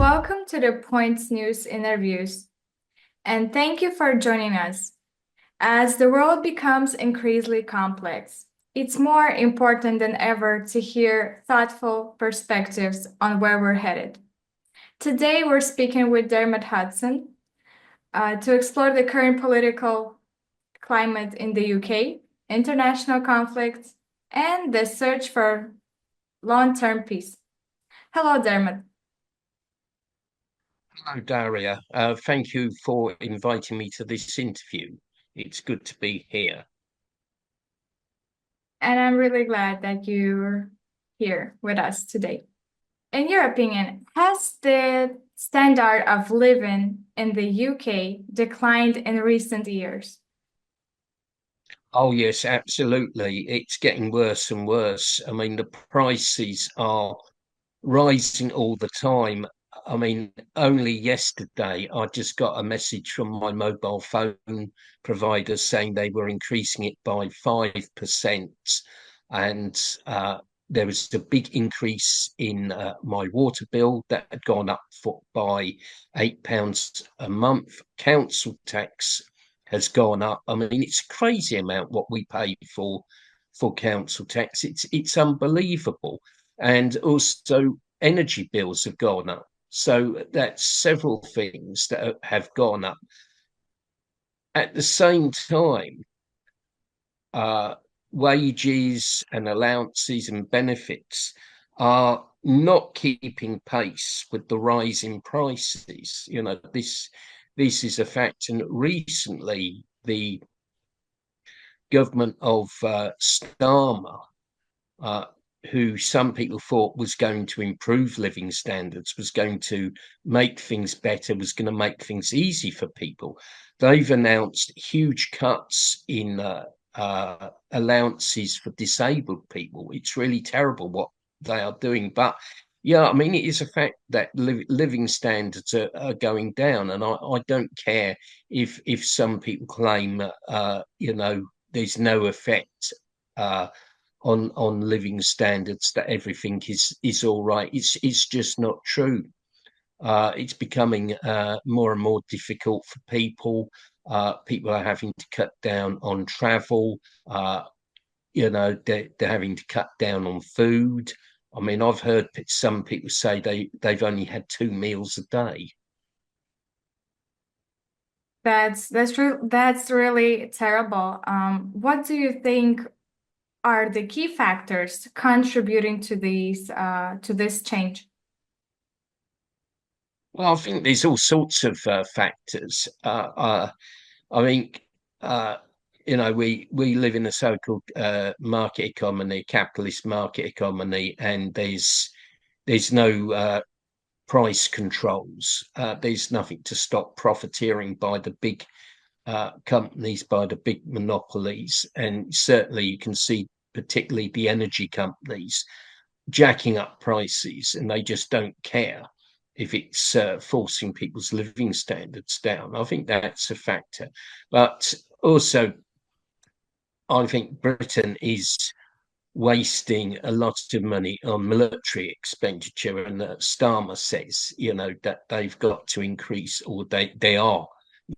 Welcome to the Points News interviews, and thank you for joining us. As the world becomes increasingly complex, it's more important than ever to hear thoughtful perspectives on where we're headed. Today, we're speaking with Dermot Hudson to explore the current political climate in the UK, international conflicts, and the search for long-term peace. Hello, Dermot. Hello, Daria. Thank you for inviting me to this interview. It's good to be here. And I'm really glad that you're here with us today. In your opinion, has the standard of living in the UK declined in recent years? Oh, yes, absolutely. It's getting worse and worse. I mean, the prices are rising all the time. I mean, only yesterday I just got a message from my mobile phone provider saying they were increasing it by 5%. And there was a big increase in my water bill that had gone up by £8 a month. Council tax has gone up. I mean, it's a crazy amount what we pay for council tax. It's unbelievable. And also energy bills have gone up. So that's several things that have gone up. At the same time, uh, wages and allowances and benefits are not keeping pace with the rise in prices. You know, this is a fact. And recently, the government of Starmer, uh, who some people thought was going to improve living standards, was going to make things better, was going to make things easy for people. They've announced huge cuts in allowances for disabled people. It's really terrible what they are doing. But yeah, I mean, it is a fact that living standards are going down, and I don't care if some people claim, there's no effect uh, on living standards, that everything is all right. It's just not true. It's becoming more and more difficult for people. People are having to cut down on travel. They're having to cut down on food. I mean, I've heard some people say they've only had 2 meals a day. That's really terrible. What do you think are the key factors contributing to this change? Well, I think there's all sorts of factors. I think we live in a so-called market economy, capitalist market economy, and there's no price controls. There's nothing to stop profiteering by the big companies, by the big monopolies, and certainly you can see particularly the energy companies jacking up prices, and they just don't care if it's forcing people's living standards down. I think that's a factor. But also, I think Britain is wasting a lot of money on military expenditure. And Starmer says, that they've got to increase, or they are.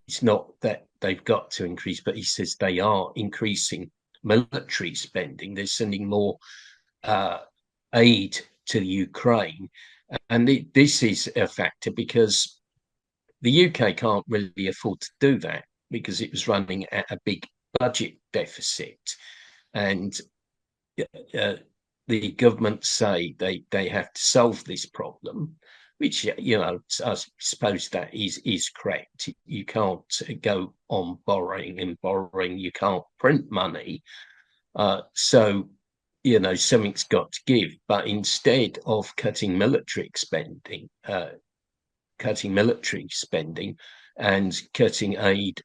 It's not that they've got to increase, but he says they are increasing military spending. They're sending more uh, aid to Ukraine. And this is a factor because the UK can't really afford to do that because it was running at a big budget deficit. And uh, the government say they have to solve this problem, which, I suppose that is correct. You can't go on borrowing and borrowing. You can't print money. So something's got to give. But instead of cutting military spending and cutting aid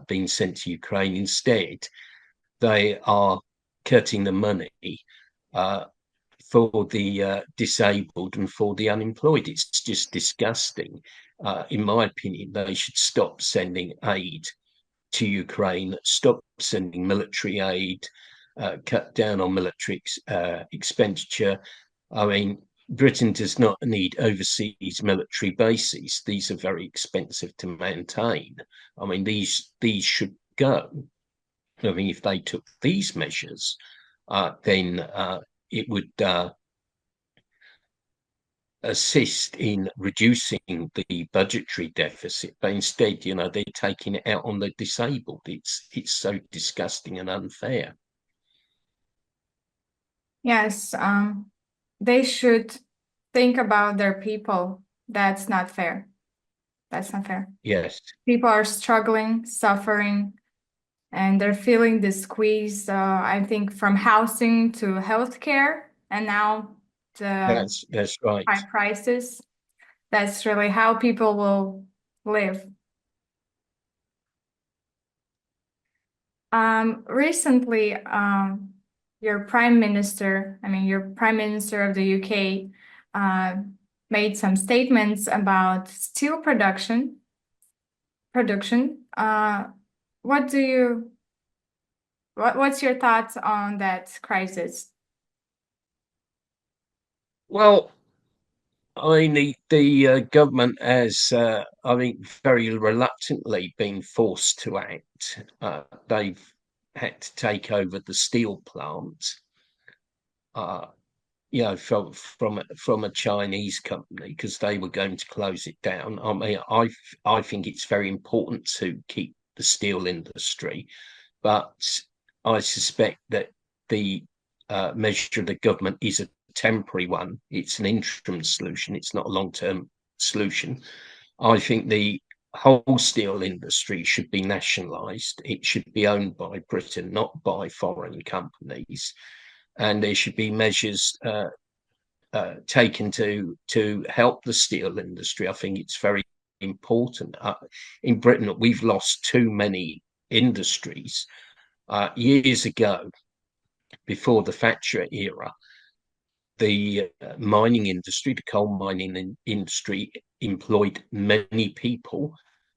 being sent to Ukraine, instead they are cutting the money uh, for the disabled and for the unemployed. It's just disgusting. In my opinion, they should stop sending aid to Ukraine, stop sending military aid, cut down on military expenditure. I mean, Britain does not need overseas military bases. These are very expensive to maintain. I mean, these should go. I mean, if they took these measures, then it would assist in reducing the budgetary deficit. But instead, they're taking it out on the disabled. It's so disgusting and unfair. Yes, they should think about their people. That's not fair. That's not fair. Yes, People are struggling, suffering, and they're feeling the squeeze, I think, from housing to healthcare, and now the that's right. high prices. That's really how people will live. Recently, your prime minister, your prime minister of the UK, made some statements about steel production. What do you what's your thoughts on that crisis? Well, I mean, the government has, I think, very reluctantly been forced to act. They've had to take over the steel plant, uh, from a Chinese company because they were going to close it down. I mean, I think it's very important to keep the steel industry, but I suspect that the measure of the government is a temporary one. It's an interim solution. It's not a long-term solution. I think the whole steel industry should be nationalised. It should be owned by Britain, not by foreign companies. And there should be measures taken to help the steel industry. I think it's very important. In Britain, we've lost too many industries. Years ago, before the Thatcher era, the mining industry, the coal mining industry, employed many people,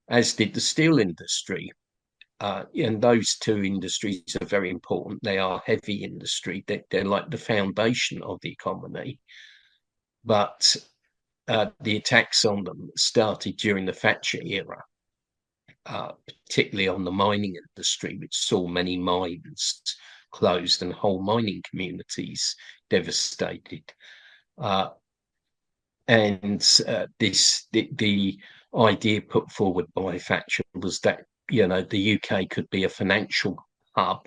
as did the steel industry. And those two industries are very important. They are heavy industry. They're like the foundation of the economy. But the attacks on them started during the Thatcher era, particularly on the mining industry, which saw many mines closed and whole mining communities devastated. And the idea put forward by Thatcher was that the UK could be a financial hub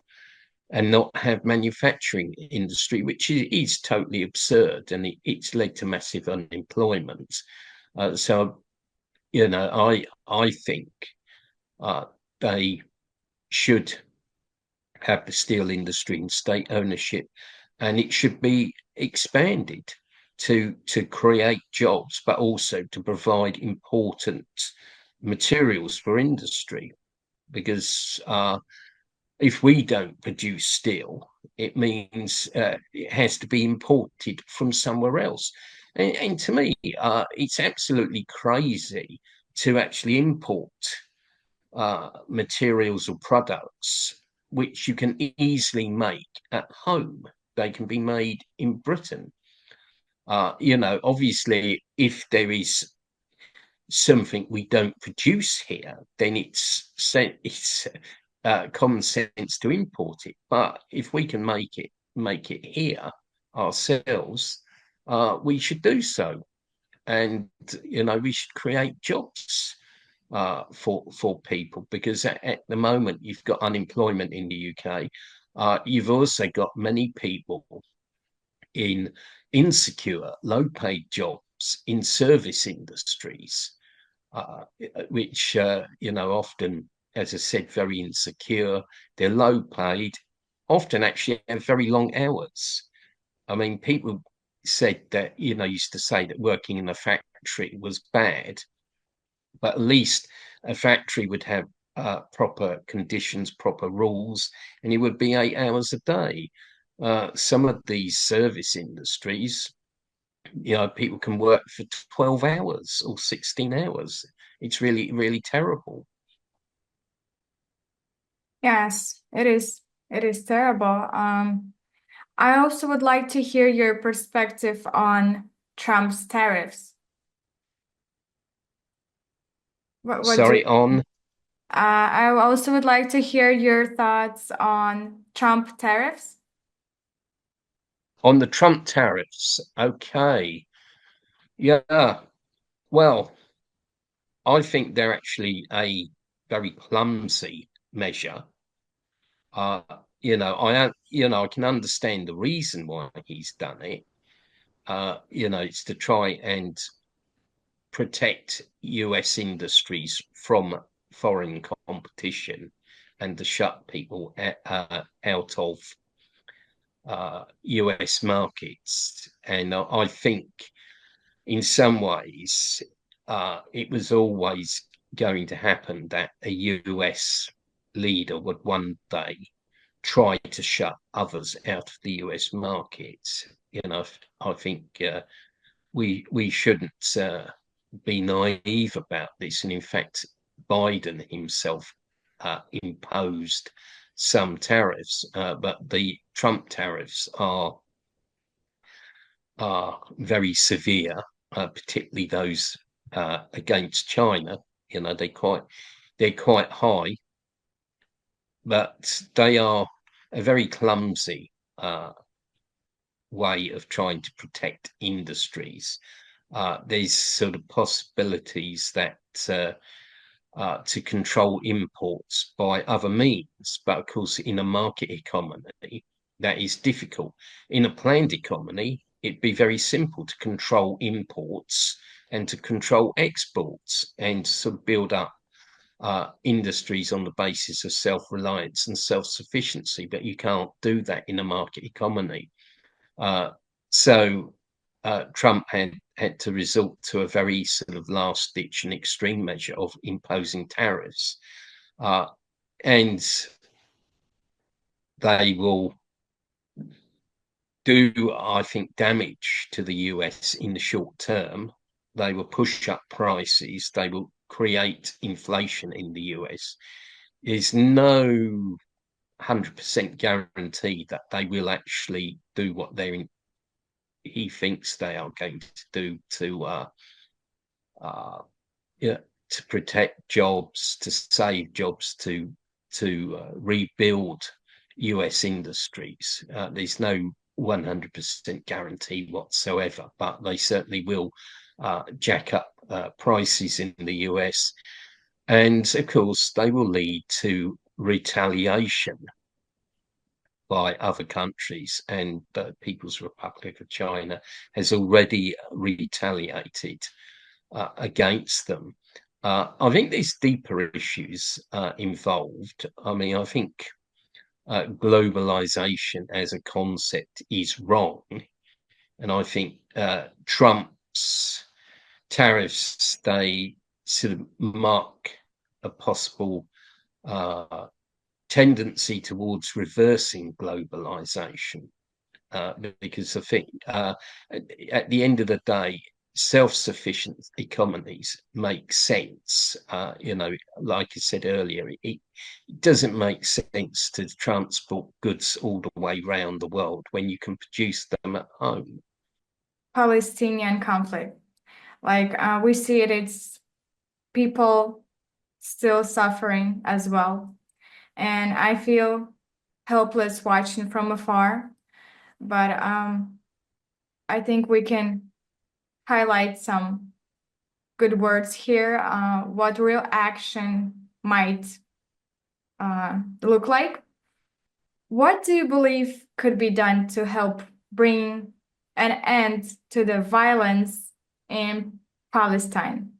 and not have manufacturing industry, which is totally absurd, and it's led to massive unemployment. So I think they should have the steel industry in state ownership, and it should be expanded to create jobs, but also to provide important materials for industry. Because if we don't produce steel, it means it has to be imported from somewhere else. And to me, it's absolutely crazy to actually import materials or products which you can easily make at home. They can be made in Britain. Obviously, if there is something we don't produce here, then it's common sense to import it. But if we can make it here ourselves, we should do so. And we should create jobs for people, because at the moment you've got unemployment in the UK. You've also got many people in insecure, low-paid jobs in service industries, which often, as I said, very insecure. They're low-paid, often actually have very long hours. I mean, people said that used to say that working in a factory was bad, but at least a factory would have proper conditions, proper rules, and it would be 8 hours a day. Some of these service industries, people can work for 12 hours or 16 hours. It's really, really terrible. Yes, it is. It is terrible. I also would like to hear your perspective on Trump's tariffs? What do Sorry, on I also would like to hear your thoughts on Trump tariffs. the Trump tariffs. Okay. Yeah. Well, I think they're actually a very clumsy measure. Uh, I can understand the reason why he's done it. It's to try and protect US industries from foreign competition and to shut people out of US markets. And I think in some ways it was always going to happen that a US leader would one day try to shut others out of the US markets. I think we shouldn't be naive about this. And in fact, Biden himself imposed some tariffs, but the Trump tariffs are very severe, particularly those against China. They're quite high, but they are a very clumsy way of trying to protect industries. There's sort of possibilities that to control imports by other means, but of course, in a market economy, that is difficult. In a planned economy, it'd be very simple to control imports and to control exports and sort of build up industries on the basis of self-reliance and self-sufficiency, but you can't do that in a market economy. So Trump had to resort to a very sort of last-ditch and extreme measure of imposing tariffs, and they will do, I think, damage to the US in the short term. They will push up prices. They will create inflation in the US. There's no 100% guarantee that they will actually do what he thinks they are going to do uh, yeah, to protect jobs, to save jobs, to rebuild US industries. There's no 100% guarantee whatsoever, but they certainly will jack up prices in the US. And of course, they will lead to retaliation by other countries. And the People's Republic of China has already retaliated against them. I think there's deeper issues involved. I mean, I think globalization as a concept is wrong. And I think Trump's tariffs, they sort of mark a possible tendency towards reversing globalization. Because I think at the end of the day, self-sufficient economies make sense. Like I said earlier, it doesn't make sense to transport goods all the way around the world when you can produce them at home. Palestinian conflict. Like we see it, it's people still suffering as well. And I feel helpless watching from afar. But I think we can highlight some good words here, what real action might look like. What do you believe could be done to help bring an end to the violence in Palestine?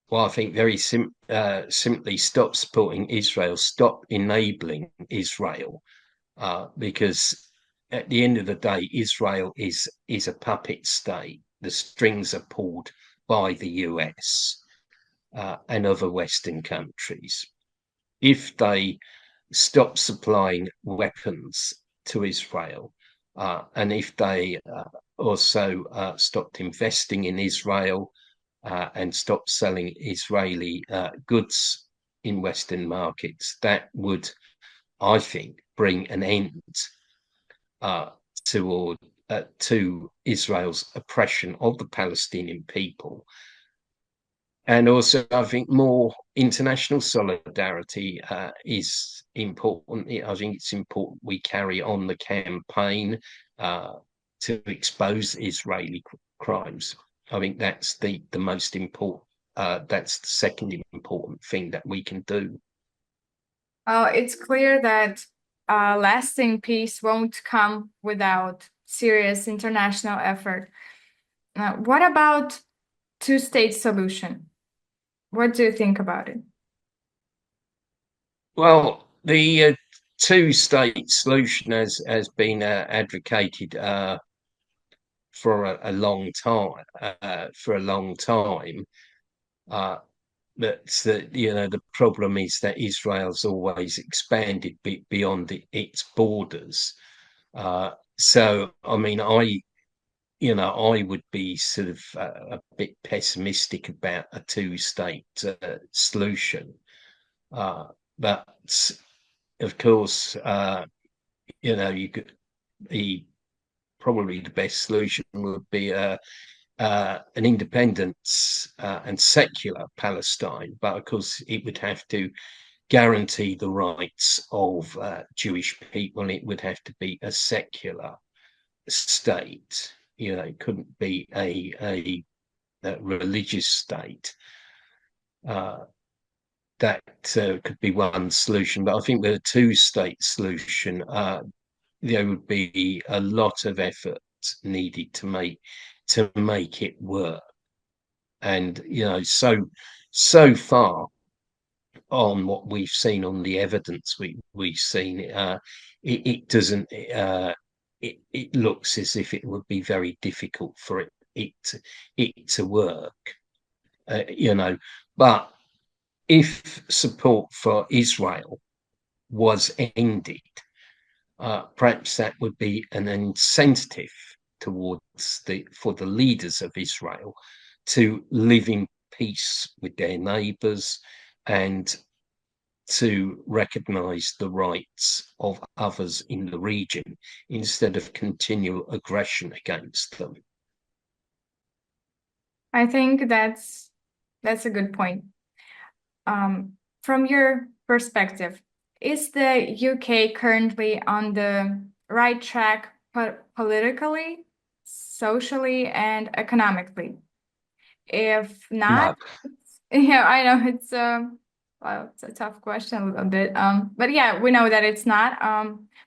Well, I think very simply stop supporting Israel, stop enabling Israel, because at the end of the day, Israel is a puppet state. The strings are pulled by the US and other Western countries. If they stop supplying weapons to Israel, and if they also stopped investing in Israel and stopped selling Israeli goods in Western markets, that would, I think, bring an end toward to Israel's oppression of the Palestinian people. And also, I think more international solidarity is important. I think it's important we carry on the campaign to expose Israeli crimes. I think that's the most important. That's the second important thing that we can do. It's clear that lasting peace won't come without serious international effort. What about two-state solution? What do you think about it? Well, the two-state solution has been advocated for a long time. Uh, but the problem is that Israel's always expanded beyond its borders. So, I mean, I would be sort of a bit pessimistic about a two-state solution. But of course, you could probably the best solution would be an independent and secular Palestine, but of course it would have to guarantee the rights of Jewish people. It would have to be a secular state. It couldn't be a religious state. That could be one solution, but I think with a two-state solution, there would be a lot of effort needed to make it work. And so far on what we've seen, on the evidence we've seen, it doesn't. It looks as if it would be very difficult for it to work. But if support for Israel was ended, perhaps that would be an incentive for the leaders of Israel to live in peace with their neighbours and to recognise the rights of others in the region instead of continual aggression against them. I think that's a good point. From your perspective, is the UK currently on the right track politically, socially, and economically? If not, yeah, I know it's it's a tough question a little bit. But yeah, we know that it's not.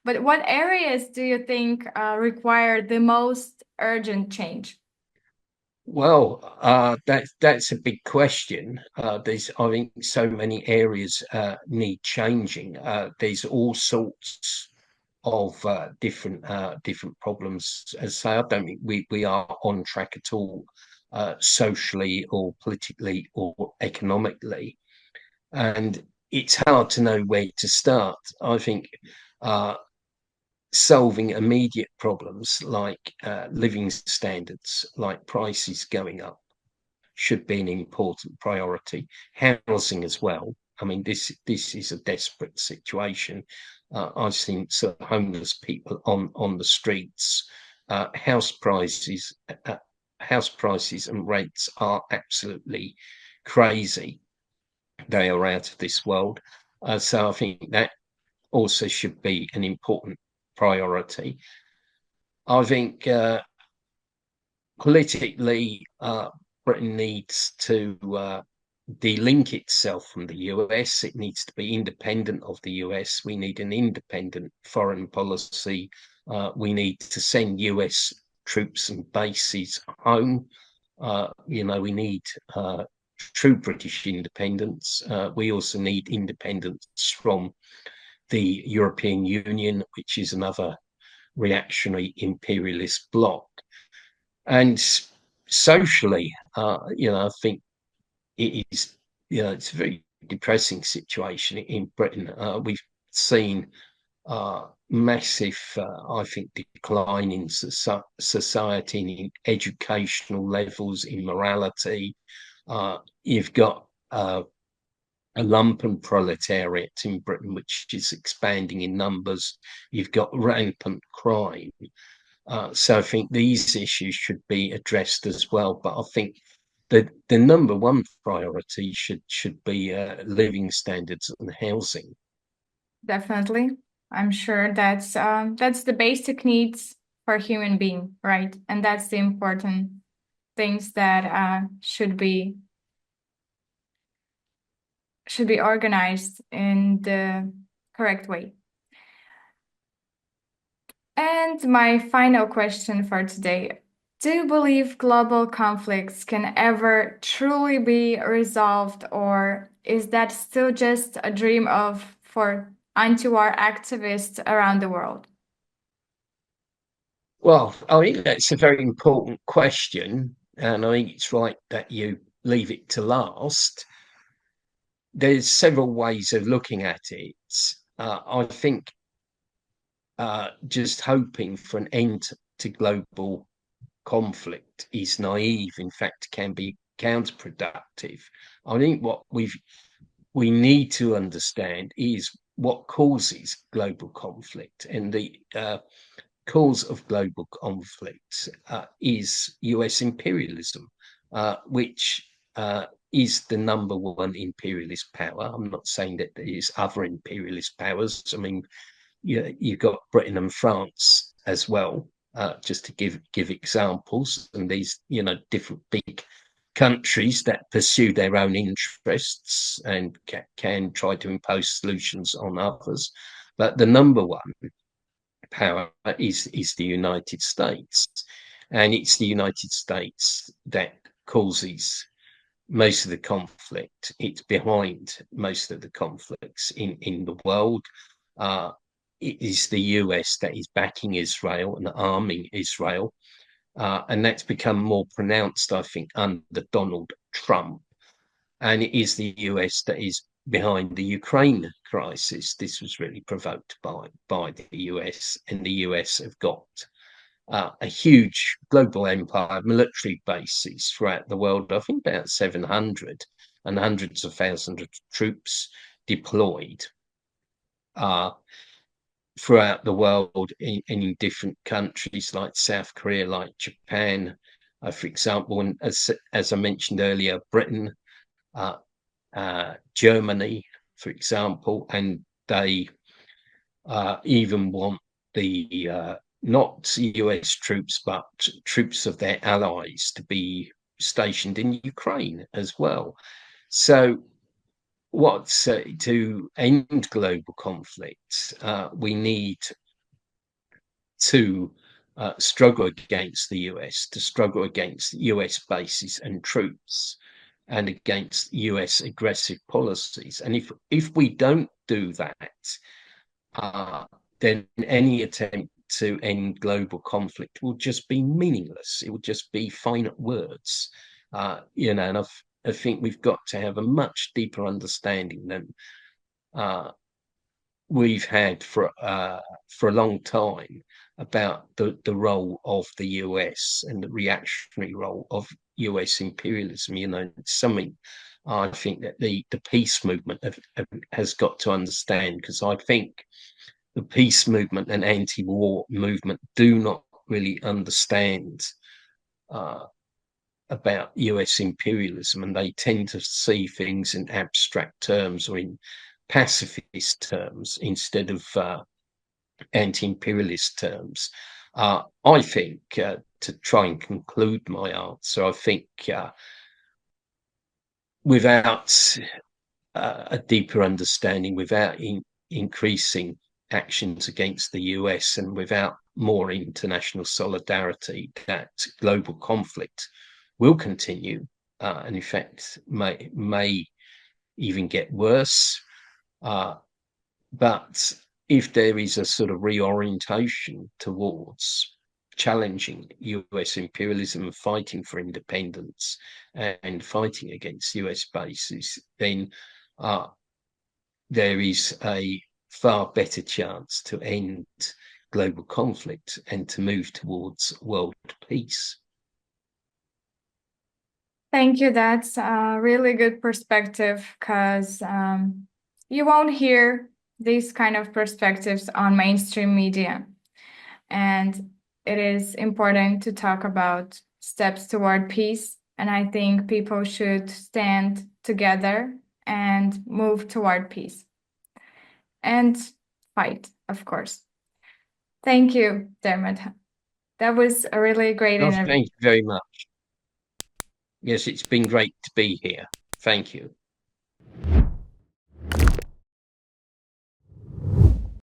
But what areas do you think require the most urgent change? Well, that's a big question. There's, I think, so many areas need changing. There's all sorts of different problems. As I say, I don't think we are on track at all, socially or politically or economically, and it's hard to know where to start. I think solving immediate problems like living standards, like prices going up, should be an important priority. Housing as well. I mean, this is a desperate situation. I've seen sort of homeless people on the streets. House prices and rates are absolutely crazy. They are out of this world. So I think that also should be an important priority. I think politically, Britain needs to de-link itself from the US. It needs to be independent of the US. We need an independent foreign policy. We need to send US troops and bases home. We need true British independence. We also need independence from the European Union, which is another reactionary imperialist bloc. And socially, I think it is, it's a very depressing situation in Britain. We've seen massive, I think, decline in society, in educational levels, in morality. You've got a lumpen proletariat in Britain, which is expanding in numbers. You've got rampant crime. So I think these issues should be addressed as well. But I think the number one priority should be living standards and housing. Definitely. I'm sure that's the basic needs for a human being, right? And that's the important things that should be organized in the correct way. And my final question for today: do you believe global conflicts can ever truly be resolved, or is that still just a dream for anti-war activists around the world? Well, I think that's a very important question, and I think it's right that you leave it to last. There's several ways of looking at it. I think just hoping for an end to global conflict is naive, in fact, can be counterproductive. I think what we need to understand is what causes global conflict, and the cause of global conflict is US imperialism, which is the number one imperialist power. I'm not saying that there is other imperialist powers. I mean, you've got Britain and France as well, just to give examples, and these different big countries that pursue their own interests and can try to impose solutions on others. But the number one power is the United States, and it's the United States that causes most of the conflict. It's behind most of the conflicts in the world. It is the US that is backing Israel and arming Israel. And that's become more pronounced, I think, under Donald Trump. And it is the US that is behind the Ukraine crisis. This was really provoked by the US, and the US have got a huge global empire, military bases throughout the world. I think about 700, and hundreds of thousands of troops deployed throughout the world in different countries like South Korea, like Japan, for example, and as I mentioned earlier, Britain, Germany, for example, and they even want the not US troops, but troops of their allies to be stationed in Ukraine as well. So to end global conflicts, we need to struggle against the US, to struggle against US bases and troops, and against US aggressive policies. And if we don't do that, then any attempt to end global conflict will just be meaningless. It will just be fine words, and I think we've got to have a much deeper understanding than we've had for a long time about the role of the US and the reactionary role of US imperialism. It's something I think that the peace movement has got to understand, because I think the peace movement and anti-war movement do not really understand about US imperialism, and they tend to see things in abstract terms or in pacifist terms instead of anti-imperialist terms. I think, to try and conclude my answer, I think without a deeper understanding, without increasing actions against the US, and without more international solidarity, that global conflict will continue, and in fact may even get worse. But if there is a sort of reorientation towards challenging US imperialism and fighting for independence and fighting against US bases, then there is a far better chance to end global conflict and to move towards world peace. Thank you. That's a really good perspective, because you won't hear these kind of perspectives on mainstream media. And it is important to talk about steps toward peace. And I think people should stand together and move toward peace and fight, of course. Thank you, Dermot. That was a really great Well, interview. thank you very much. Yes, it's been great to be here. Thank you.